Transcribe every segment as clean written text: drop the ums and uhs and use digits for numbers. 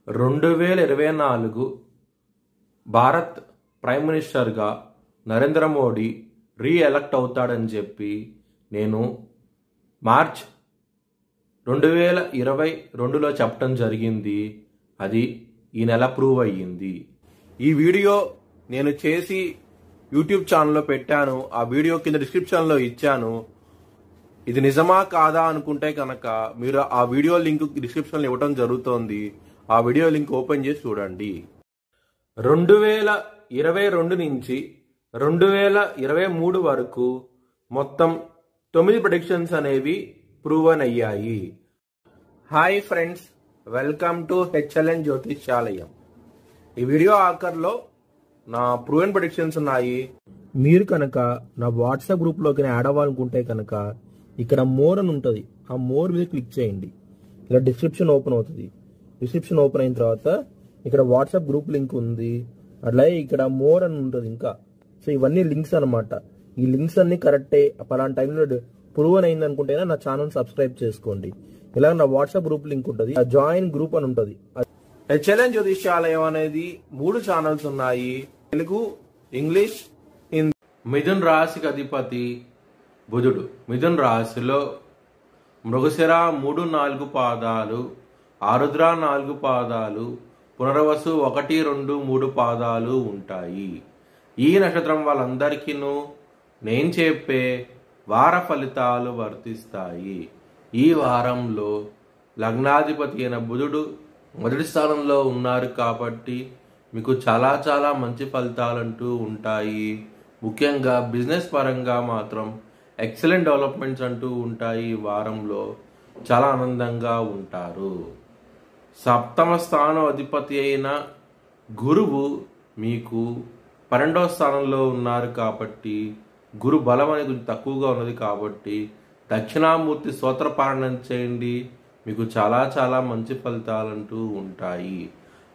2024 Bharat prime మినిస్టర్గా నరేంద్ర మోడీ రీఎలక్ట్ అవుతాడని చెప్పి నేను మార్చ్ 2022లో చెప్పడం జరిగింది. అది ఈ నెల ప్రూవ్ అయ్యింది. ఈ వీడియో నేను చేసి యూట్యూబ్ ఛానల్లో పెట్టాను. ఆ వీడియో కింద డిస్క్రిప్షన్లో ఇచ్చాను. ఇది నిజమా కాదా అనుకుంటే కనుక మీరు ఆ వీడియో లింక్ డిస్క్రిప్షన్లో ఇవ్వడం జరుగుతోంది. ఆ వీడియో లింక్ ఓపెన్ చేసి చూడండి. 2022 నుంచి 2023 వరకు మొత్తం 9 ప్రెడిక్షన్స్ అనేవి ప్రూవన్ అయ్యాయి. Hi friends, welcome to HLN జ్యోతిష్యాలయం. ఈ వీడియో ఆఖర్లో నా ప్రూవన్ ప్రెడిక్షన్స్ ఉన్నాయి. మీరు కనుక నా వాట్సాప్ గ్రూప్లోకి యాడ్ అవ్వాలనుకుంటే కనుక ఇక్కడ మోర్ అని ఉంటుంది. ఆ మోర్ మీద క్లిక్ చేయండి. ఇలా డిస్క్రిప్షన్ ఓపెన్ అవుతుంది. డిస్క్రిప్షన్ ఓపెన్ అయిన తర్వాత ఇక్కడ వాట్సాప్ గ్రూప్ లింక్ ఉంది. అట్లాగే ఇక్కడ మోర్ అని ఉంటుంది ఇంకా. సో ఇవన్నీ లింక్స్ అనమాట. ఈ లింక్స్ అన్ని కరెక్టే. పలానా టైంలో ప్రూవన్ అయింది అనుకుంటేనే నా ఛానల్ సబ్స్క్రైబ్ చేసుకోండి. ఇలా నా వాట్సాప్ గ్రూప్ లింక్ ఉంటుంది. జాయిన్ గ్రూప్ అని ఉంటుంది. హెచ్ఎల్ఎన్ జ్యోతిష్యాలయం అనేది 3 ఛానల్స్ ఉన్నాయి. తెలుగు, ఇంగ్లీష్, హిందీ. మిథున్ రాశికి అధిపతి బుధుడు. మిథున్ రాశిలో మృగశిర 3-4 పాదాలు, ఆరుద్ర 4 పాదాలు, పునర్వసు 1, 2, 3 పాదాలు ఉంటాయి. ఈ నక్షత్రం వాళ్ళందరికీ నేను చెప్పే వార ఫలితాలు వర్తిస్తాయి. ఈ వారంలో లగ్నాధిపతి అయిన బుధుడు మొదటి స్థానంలో ఉన్నారు కాబట్టి మీకు చాలా చాలా మంచి ఫలితాలంటూ ఉంటాయి. ముఖ్యంగా బిజినెస్ పరంగా మాత్రం ఎక్సలెంట్ డెవలప్మెంట్స్ అంటూ ఉంటాయి. ఈ వారంలో చాలా ఆనందంగా ఉంటారు. సప్తమ స్థానం అధిపతి అయిన గురువు మీకు 12వ స్థానంలో ఉన్నారు కాబట్టి గురు బలం అనేది కొంచెం తక్కువగా ఉన్నది కాబట్టి దక్షిణామూర్తి స్తోత్ర పారాయణం చేయండి. మీకు చాలా చాలా మంచి ఫలితాలంటూ ఉంటాయి.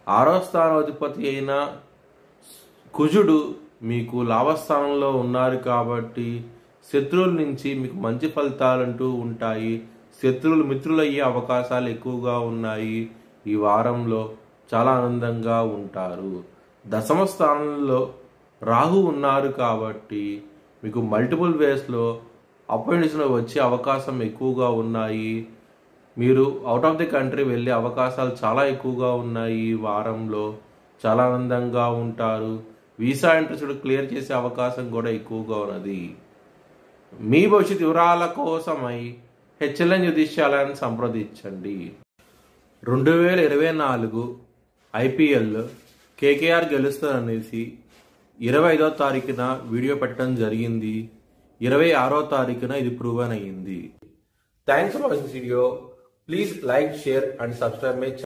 6వ స్థానం అధిపతి అయిన కుజుడు మీకు లాభస్థానంలో ఉన్నారు కాబట్టి శత్రువుల నుంచి మీకు మంచి ఫలితాలంటూ ఉంటాయి. శత్రువులు మిత్రులు అయ్యే అవకాశాలు ఎక్కువగా ఉన్నాయి. ఈ వారంలో చాలా ఆనందంగా ఉంటారు. దశమ స్థానంలో రాహు ఉన్నారు కాబట్టి మీకు మల్టిపుల్ వేస్లో అపాయింట్మెంట్స్లో వచ్చే అవకాశం ఎక్కువగా ఉన్నాయి. మీరు అవుట్ ఆఫ్ ది కంట్రీ వెళ్ళే అవకాశాలు చాలా ఎక్కువగా ఉన్నాయి. ఈ వారంలో చాలా ఆనందంగా ఉంటారు. వీసా ఇంట్రెస్ట్ క్లియర్ చేసే అవకాశం కూడా ఎక్కువగా ఉన్నది. మీ భవిష్యత్ వివరాల కోసమై హెచ్ఎల్ఎన్ జ్యోతిష్యాలయాన్ని సంప్రదించండి. 2024 ఐపీఎల్ కేకేఆర్ గెలుస్తారనేసి 25వ తారీఖున వీడియో పెట్టడం జరిగింది. 26వ తారీఖున ఇది ప్రూవన్ అయ్యింది. Thanks for watching video. Please like, share and subscribe my channel.